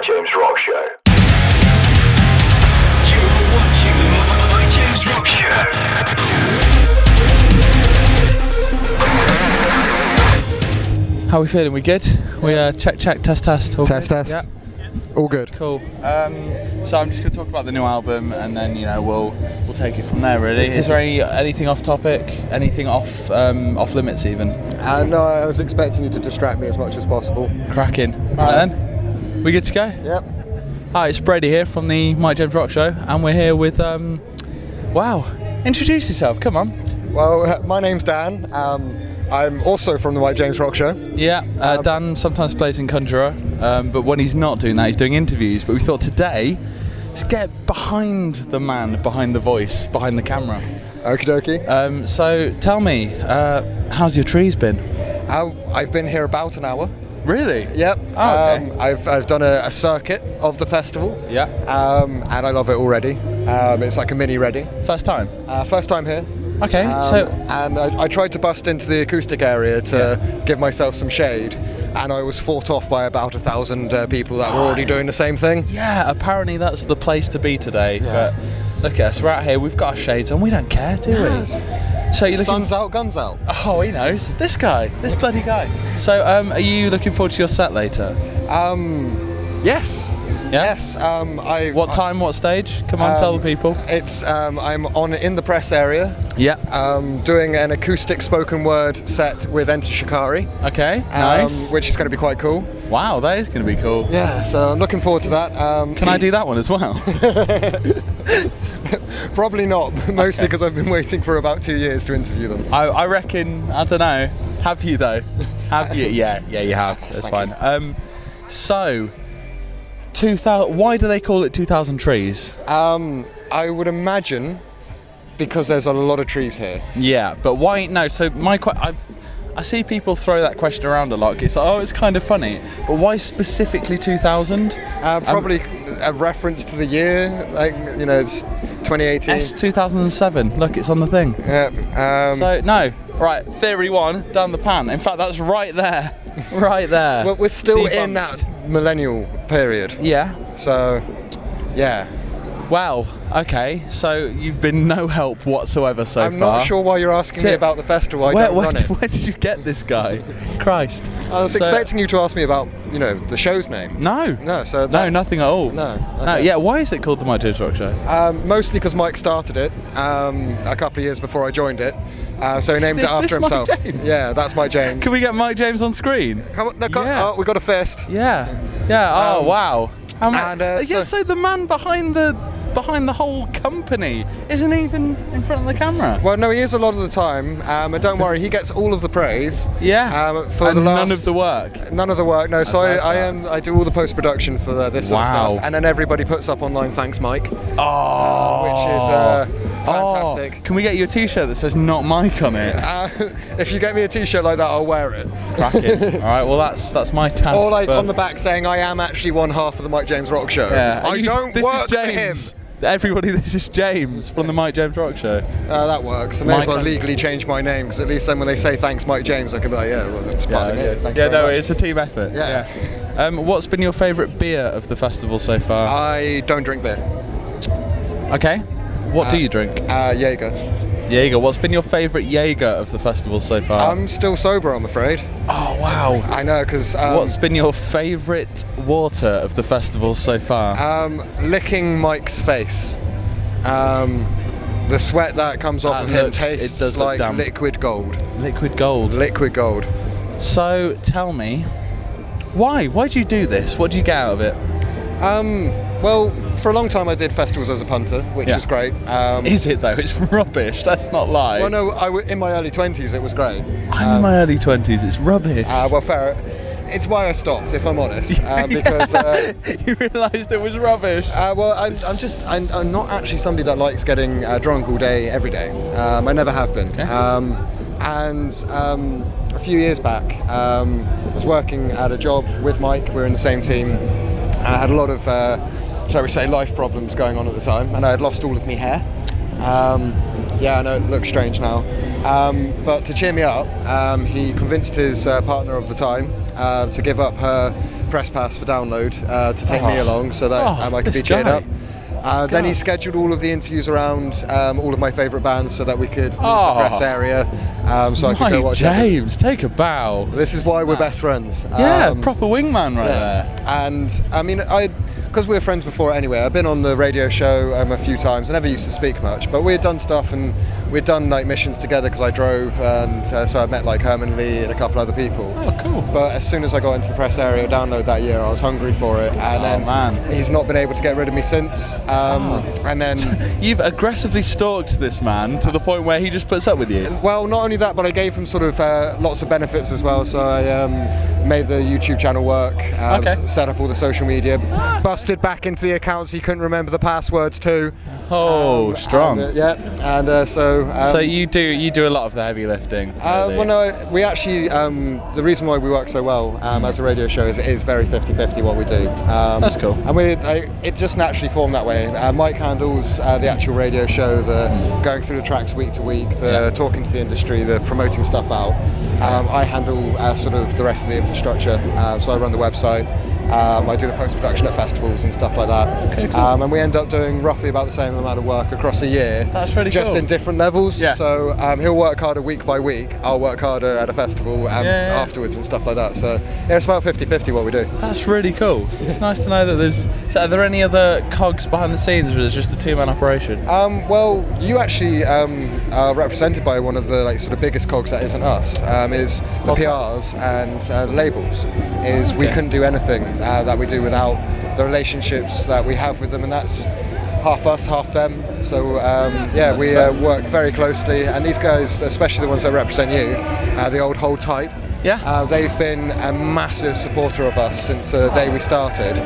Mike James Rock Show. You're watching the Mike James Rock Show. How are we feeling? We good? We check, test. All Test. good? Yeah. All good. Cool. So I'm just going to talk about the new album, and then we'll take it from there. Really. Is there anything off topic? Anything off limits even? No, I was expecting you to distract me as much as possible. Cracking. Right then. We good to go? Yep. Hi, it's Brady here from the Mike James Rock Show, and we're here with wow. Introduce yourself. Come on. Well, my name's Dan. I'm also from the Mike James Rock Show. Yeah, Dan sometimes plays in Conjurer, but when he's not doing that, he's doing interviews. But we thought today, let's get behind the man, behind the voice, behind the camera. Okie dokie. So tell me, how's your trees been? I've been here about an hour. Really? Yep. Oh, okay. I've done a circuit of the festival. Yeah. And I love it already. It's like a mini Reading. First time? First time here. Okay, and I tried to bust into the acoustic area to give myself some shade, and I was fought off by about 1,000 people that were already doing the same thing. Yeah, apparently that's the place to be today. Yeah. But look at us, we're out here, we've got our shades on, we don't care, do we? So you're looking... Sun's out, guns out. Oh, he knows. This bloody guy. So are you looking forward to your set later? Yes. Yeah? Yes. What time, what stage? Come on, tell the people. It's I'm in the press area. Yeah. Doing an acoustic spoken word set with Enter Shikari. Okay, nice. Which is going to be quite cool. Wow, that is going to be cool. Yeah, so I'm looking forward to that. Can I do that one as well? Probably not, mostly because I've been waiting for about 2 years to interview them. I reckon, I don't know. Have you though? Have you? Yeah, you have. That's Thank fine. So, 2000. Why do they call it 2000 trees? I would imagine because there's a lot of trees here. Yeah, but why? No. So I see people throw that question around a lot. It's like, oh, it's kind of funny, but why specifically 2000? Probably a reference to the year, like it's 2018. S 2007. Look, it's on the thing. Yeah. So no. Right. Theory one down the pan. In fact, that's right there. Right there. Well, we're still Debunked. in that millennial period. Yeah. So, yeah. Well, okay, so you've been no help whatsoever so far. I'm not sure why you're asking me about the festival. I don't run it. Where did you get this guy? Christ. I was expecting you to ask me about, the show's name. No. No, so no, nothing at all. No. Okay. No. Yeah. Why is it called the Mike James Rock Show? Mostly because Mike started it a couple of years before I joined it. So he named it after himself. Mike James? Yeah, that's Mike James. Can we get Mike James on screen? Come on, Yeah. Oh, we got a fist. Yeah. Yeah. Oh wow. So the man behind the whole company isn't even in front of the camera. Well, no, he is a lot of the time. And don't worry, he gets all of the praise. Yeah. For none of the work. None of the work. No. So I do all the post production for this sort of stuff, and then everybody puts up online, "Thanks, Mike." Oh. Which is fantastic. Oh. Can we get you a T-shirt that says "Not Mike" on it? If you get me a T-shirt like that, I'll wear it. Cracking. All right. Well, that's my task. Or on the back saying, "I am actually one half of the Mike James Rock Show." Yeah. I don't work for him. Everybody, this is James from the Mike James Rock Show. That works. I may as well legally change my name, because at least then when they say "Thanks, Mike James," I can be like, "Yeah, well, it's part of me." It's a team effort. Yeah. What's been your favourite beer of the festival so far? I don't drink beer. Okay. What do you drink? Jaeger. Jaeger. What's been your favourite Jaeger of the festival so far? I'm still sober, I'm afraid. Oh wow. I know, because what's been your favourite water of the festival so far? Licking Mike's face. The sweat that comes off of him tastes like liquid gold. Liquid gold. Liquid gold. So tell me, why? Why do you do this? What do you get out of it? Well, for a long time I did festivals as a punter, which was great. Is it though? It's rubbish. Let's not lie. Well, no, in my early 20s it was great. I'm in my early 20s. It's rubbish. Well, fair. It's why I stopped, if I'm honest, because you realised it was rubbish. Well, I'm not actually somebody that likes getting drunk all day, every day. I never have been. Okay. And a few years back, I was working at a job with Mike. We were in the same team. I had a lot of, shall we say, life problems going on at the time, and I had lost all of my hair. Yeah, I know it looks strange now. But to cheer me up, he convinced his partner of the time to give up her press pass for download to take me along so that I could be cheered up. Then he scheduled all of the interviews around all of my favourite bands so that we could leave the press area, so I could go watch James, take a bow. This is why we're best friends. Proper wingman there. And I mean, because we were friends before anyway, I've been on the radio show a few times. I never used to speak much, but we had done stuff and we'd done like missions together because I drove, and so I met like Herman Lee and a couple other people. Oh, cool. But as soon as I got into the press area download that year, I was hungry for it, and then he's not been able to get rid of me since. And then you've aggressively stalked this man to the point where he just puts up with you. Well, not only that, but I gave him sort of lots of benefits as well. So I made the YouTube channel work, set up all the social media, busted back into the accounts he couldn't remember the passwords to. Strong. So you do a lot of the heavy lifting. Well, no, we actually the reason why we work so well as a radio show is it is very 50-50 what we do. That's cool. And it just naturally formed that way. Mike handles the actual radio show, the going through the tracks week to week, the talking to the industry, the promoting stuff out. I handle sort of the rest of the infrastructure. So I run the website. I do the post-production at festivals and stuff like that. Okay, cool. And we end up doing roughly about the same amount of work across a year. That's really just cool. in different levels. Yeah. So he'll work harder week by week. I'll work harder at a festival afterwards and stuff like that. So yeah, it's about 50-50 what we do. That's really cool. It's nice to know that there's... So are there any other cogs behind the scenes, or is it just a two-man operation? Well, you actually are represented by one of the like sort of biggest cogs that isn't us. Is the PRs and the labels. We couldn't do anything that we do without the relationships that we have with them, and that's half us, half them. So we work very closely, and these guys, especially the ones that represent you, the old Hold Tight. Yeah. They've been a massive supporter of us since the day we started.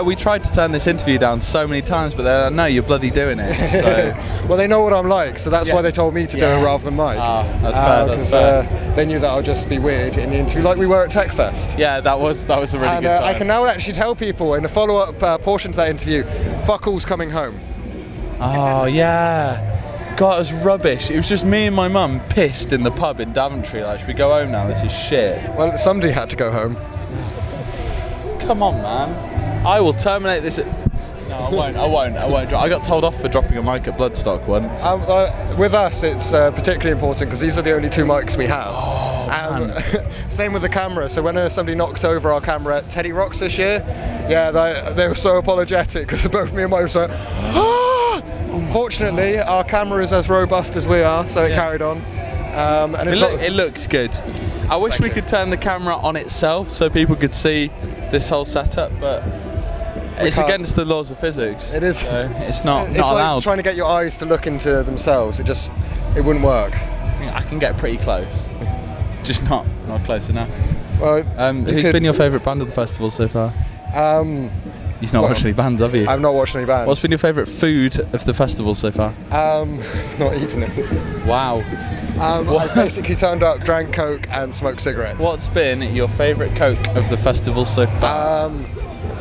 We tried to turn this interview down so many times, but they're like, no, you're bloody doing it. So. Well, they know what I'm like, so that's why they told me to do it rather than Mike. That's fair. That's fair. They knew that I'd just be weird in the interview, like we were at Tech Fest. Yeah, that was a really good time. I can now actually tell people in the follow-up portion to that interview, fuck all's coming home. Oh, yeah. God, it was rubbish. It was just me and my mum pissed in the pub in Daventry. Like, should we go home now? This is shit. Well, somebody had to go home. Come on, man. I will terminate this. No, I won't. I got told off for dropping a mic at Bloodstock once. With us, it's particularly important because these are the only two mics we have. Same with the camera. So when somebody knocked over our camera at Teddy Rocks this year, they were so apologetic because both me and Mike were so. Fortunately, our camera is as robust as we are, so it carried on. And it looks good. I wish we could turn the camera on itself so people could see this whole setup, but it's against the laws of physics. It is. So it's not it's allowed. Like trying to get your eyes to look into themselves. It wouldn't work. I can get pretty close, just not close enough. Well, who's been your favourite band of the festival so far? You've not watched any bands, have you? I've not watched any bands. What's been your favourite food of the festival so far? Not eaten it. Wow. I've basically turned up, drank Coke and smoked cigarettes. What's been your favourite Coke of the festival so far?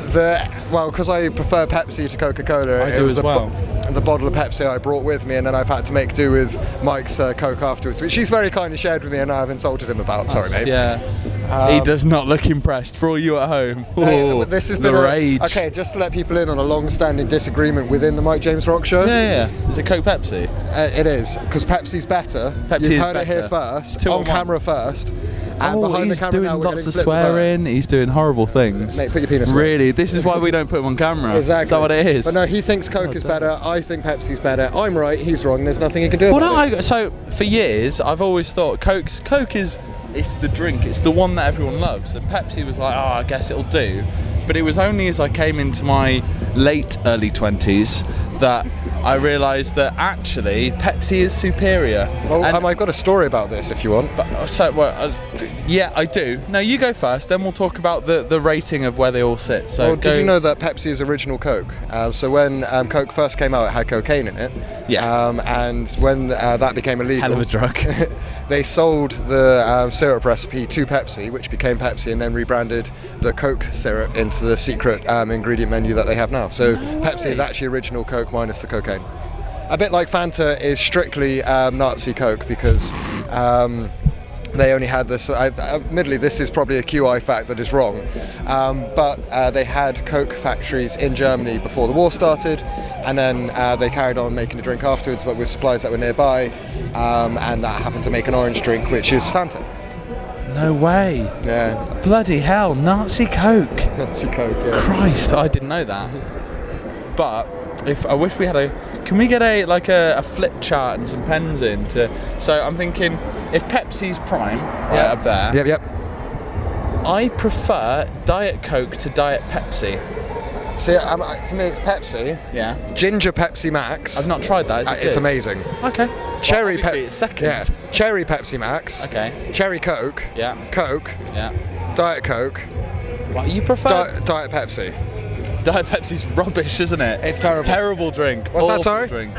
Because I prefer Pepsi to Coca-Cola. I do as well. The bottle of Pepsi I brought with me, and then I've had to make do with Mike's Coke afterwards, which he's very kindly shared with me, and I've insulted him about. Sorry, mate. Yeah. He does not look impressed. For all you at home, but this has been rage. Okay, just to let people in on a long-standing disagreement within the Mike James Rock Show. Yeah. Is it Coke Pepsi? It is, because Pepsi's better. You've heard it here first, on camera first. And behind the camera now, we're lots of swearing. He's doing horrible things. Mate, put your penis away. Really, this is why we don't put him on camera. Exactly. Is that what it is? But no, he thinks Coke is better. I think Pepsi's better. I'm right. He's wrong. There's nothing he can do about it. So for years, I've always thought Coke is the drink. It's the one that everyone loves. And Pepsi was like, I guess it'll do. But it was only as I came into my early 20s that I realised that actually Pepsi is superior. Well, I've got a story about this if you want. I do. No, you go first, then we'll talk about the rating of where they all sit. So did you know that Pepsi is original Coke? So when Coke first came out, it had cocaine in it. Yeah. And when that became illegal, hell of a drug. They sold the syrup recipe to Pepsi, which became Pepsi, and then rebranded the Coke syrup into the secret ingredient menu that they have now. So Pepsi is actually original Coke minus the cocaine. A bit like Fanta is strictly Nazi Coke because They only had this. Admittedly, this is probably a QI fact that is wrong, but they had Coke factories in Germany before the war started, and then they carried on making a drink afterwards, but with suppliers that were nearby, and that happened to make an orange drink, which is Fanta. No way. Yeah. Bloody hell, Nazi Coke. Nazi Coke. Yeah. Christ, I didn't know that. But I wish we had can we get a flip chart and some pens in so I'm thinking if Pepsi's prime right up there. Yep. I prefer Diet Coke to Diet Pepsi. See, for me it's Pepsi. Yeah. Ginger Pepsi Max. I've not tried that. Is it It's good? amazing. Okay. Cherry Pepsi. It's second. Yeah. Cherry Pepsi Max. Okay. Cherry Coke. Yeah. Coke. Yeah. Diet Coke. What you prefer? Diet Pepsi. Diet Pepsi's rubbish, isn't it? It's terrible. Terrible drink. What's that, Awful sorry? Drink.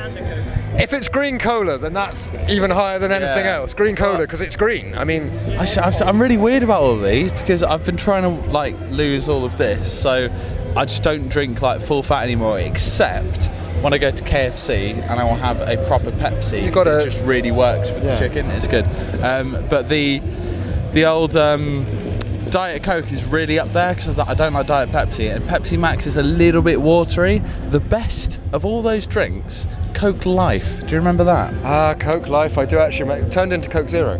If it's green cola, then that's even higher than anything else. Green cola, because it's green. I mean, I'm really weird about all of these because I've been trying to lose all of this, so I just don't drink full fat anymore, except when I go to KFC and I will have a proper Pepsi. It just really works with the chicken. It's good. But the old Diet Coke is really up there because I don't like Diet Pepsi, and Pepsi Max is a little bit watery. The best of all those drinks, Coke Life. Do you remember that? Coke Life, I do actually. It turned into Coke Zero,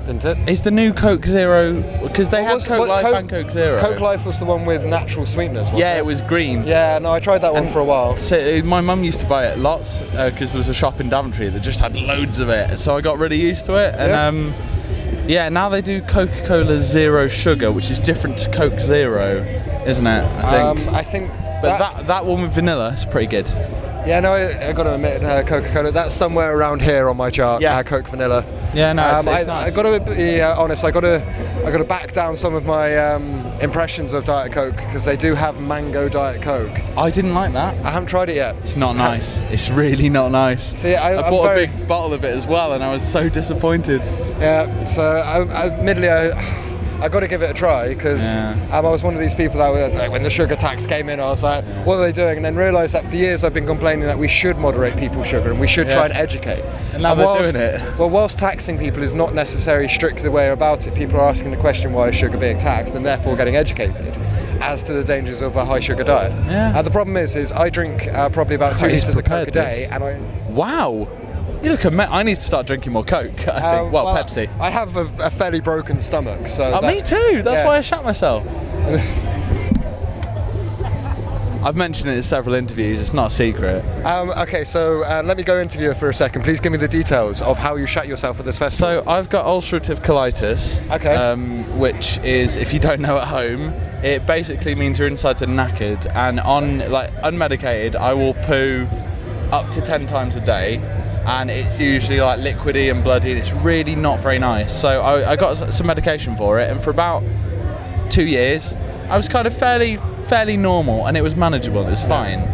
didn't it? Is the new Coke Zero, because they had Coke Life and Coke Zero. Coke Life was the one with natural sweetness, wasn't it was green. Yeah, no, I tried that one for a while. So my mum used to buy it lots because there was a shop in Daventry that just had loads of it, so I got really used to it. And now they do Coca-Cola Zero Sugar, which is different to Coke Zero, isn't it? I think. But that one with vanilla is pretty good. Yeah, no, I got to admit, Coca-Cola, that's somewhere around here on my chart. Yeah. Coke Vanilla. Yeah, no, it's nice. I got to be honest. I got to back down some of my impressions of Diet Coke because they do have mango Diet Coke. I didn't like that. I haven't tried it yet. It's not nice. It's really not nice. See, I bought a big bottle of it as well, and I was so disappointed. Yeah. So, admittedly, I got to give it a try because I was one of these people that were, when the sugar tax came in, I was like, what are they doing? And then realised that for years I've been complaining that we should moderate people's sugar and we should try and educate. And now they're doing it. Well, whilst taxing people is not necessarily strictly the way about it, people are asking the question, why is sugar being taxed, and therefore getting educated as to the dangers of a high sugar diet. Yeah. The problem is I drink probably about 2 litres of Coke a day, and Wow. You look I need to start drinking more Coke, I think. Well, Pepsi. I have a fairly broken stomach, so... me too! That's why I shat myself. I've mentioned it in several interviews, it's not a secret. Okay, so let me go interview her for a second. Please give me the details of how you shat yourself at this festival. So, I've got ulcerative colitis, which is, if you don't know at home, it basically means your insides are knackered, and unmedicated, I will poo up to 10 times a day. And it's usually liquidy and bloody, and it's really not very nice. So I got some medication for it, and for about 2 years, I was kind of fairly normal, and it was manageable, it was fine.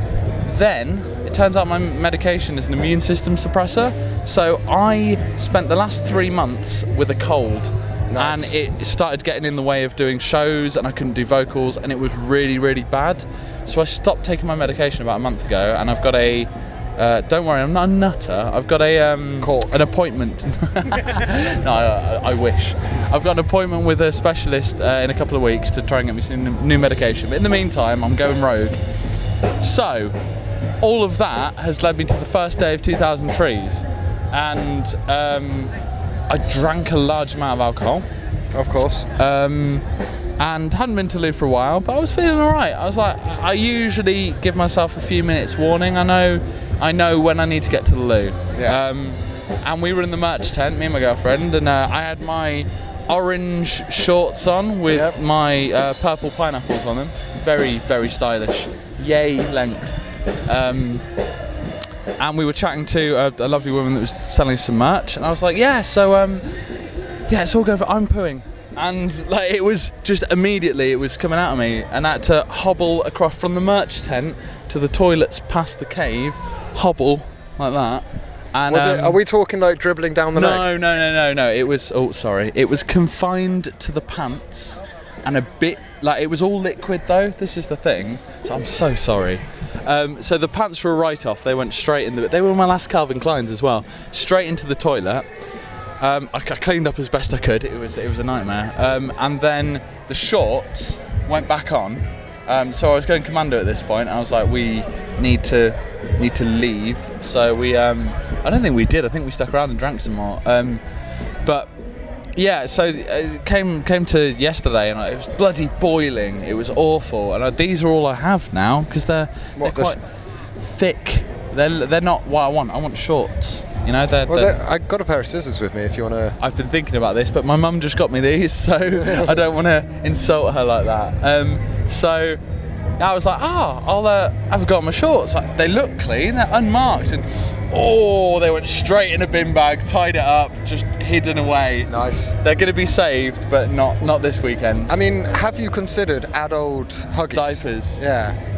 Then, it turns out my medication is an immune system suppressor, so I spent the last 3 months with a cold. Nice. And it started getting in the way of doing shows, and I couldn't do vocals, and it was really, really bad. So I stopped taking my medication about a month ago, and I've got don't worry, I'm not a nutter. I've got an appointment. No, I wish. I've got an appointment with a specialist in a couple of weeks to try and get me some new medication. But in the meantime, I'm going rogue. So, all of that has led me to the first day of 2000 Trees. And I drank a large amount of alcohol. Of course. And hadn't been to Lou for a while, but I was feeling alright. I was like, I usually give myself a few minutes warning. I know when I need to get to the loo. Yeah. And we were in the merch tent, me and my girlfriend, and I had my orange shorts on with my purple pineapples on them. Very, very stylish. Yay length. And we were chatting to a lovely woman that was selling some merch, and I was like, it's all good. I'm pooing. And it was just immediately, it was coming out of me, and I had to hobble across from the merch tent to the toilets past the cave, hobble like that. And are we talking dribbling down the leg? No. It was it was confined to the pants, and a bit it was all liquid though. This is the thing. So I'm so sorry. So the pants were right off. They went straight in they were my last Calvin Kleins as well. Straight into the toilet. I cleaned up as best I could. It was a nightmare. And then the shorts went back on. So I was going commando at this point. And I was like, we need to leave. So we, I don't think we did. I think we stuck around and drank some more. But yeah, so it came to yesterday, and it was bloody boiling. It was awful. And these are all I have now because they're quite thick. They're not what I want. I want shorts. You know, I got a pair of scissors with me if you want to. I've been thinking about this, but my mum just got me these, so I don't want to insult her like that. So I was like, I'll have a go at my shorts. Like, they look clean, they're unmarked, and they went straight in a bin bag, tied it up, just hidden away. Nice. They're going to be saved, but not this weekend. I mean, have you considered adult Huggies? Diapers. Yeah.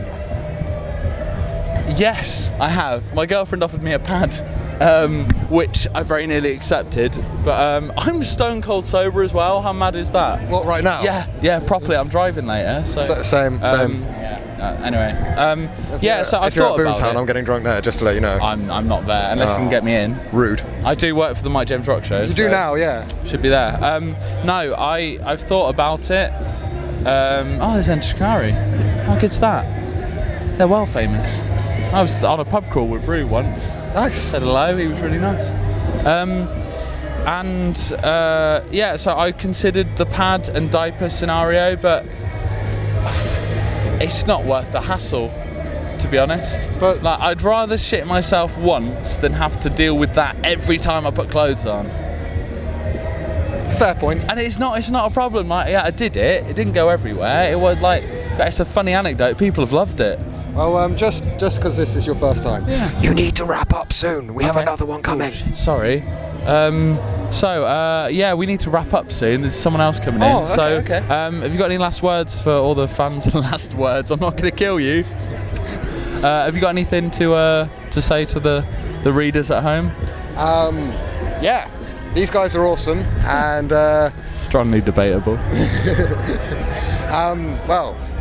Yes, I have. My girlfriend offered me a pad, which I very nearly accepted. But I'm stone cold sober as well. How mad is that? What, right now? Yeah, properly. I'm driving later. So same. Anyway, so I if you're thought at about Boomtown, it. I'm getting drunk there, just to let you know. I'm not there unless you can get me in. Rude. I do work for the Mike James Rock Show. You do now, yeah. Should be there. No, I've thought about it. There's Shikari. How good's that? They're well famous. I was on a pub crawl with Rue once. Nice. Said hello, he was really nice. So I considered the pad and diaper scenario, but it's not worth the hassle, to be honest. But like, I'd rather shit myself once than have to deal with that every time I put clothes on. Fair point. And it's not a problem. Like, yeah, I did it. It didn't go everywhere. It was like, it's a funny anecdote. People have loved it. Well, just because this is your first time, you need to wrap up soon. We have another one coming. Sorry. We need to wrap up soon. There's someone else coming in. Okay. Have you got any last words for all the fans? Last words. I'm not going to kill you. Have you got anything to say to the readers at home? Yeah. These guys are awesome, and strongly debatable.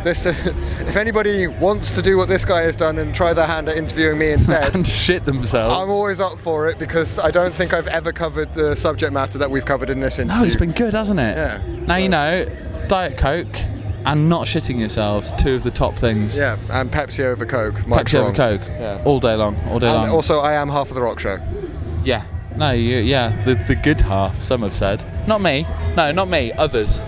If anybody wants to do what this guy has done and try their hand at interviewing me instead and shit themselves, I'm always up for it, because I don't think I've ever covered the subject matter that we've covered in this interview. No, it's been good, hasn't it? Yeah. Now you know, Diet Coke and not shitting yourselves, two of the top things. Yeah, and Pepsi over Coke. Pepsi over Coke. Yeah. All day long. And also, I am half of the rock show. Yeah. No, the good half, some have said. Not me. No, not me. Others.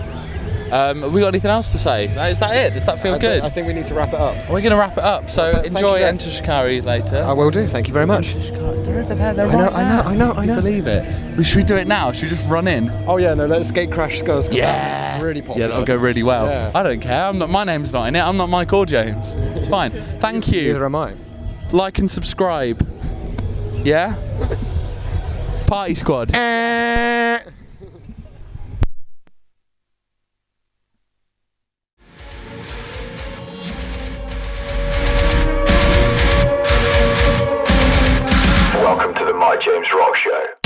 Have we got anything else to say? Is that it? Does that feel good? I think we need to wrap it up. We're going to wrap it up. So enjoy Enter Shikari later. I will do. Thank you very much. They're over there. I know. Can you believe it? Should we do it now? Should we just run in? Oh yeah, no. Let's Gate Crash Skulls. Yeah. That's really popular. Yeah, that'll go really well. Yeah. I don't care. My name's not in it. I'm not Mike or James. It's fine. Thank you. Neither am I. Like and subscribe. Yeah. Party Squad. Welcome to the Mike James Rock Show.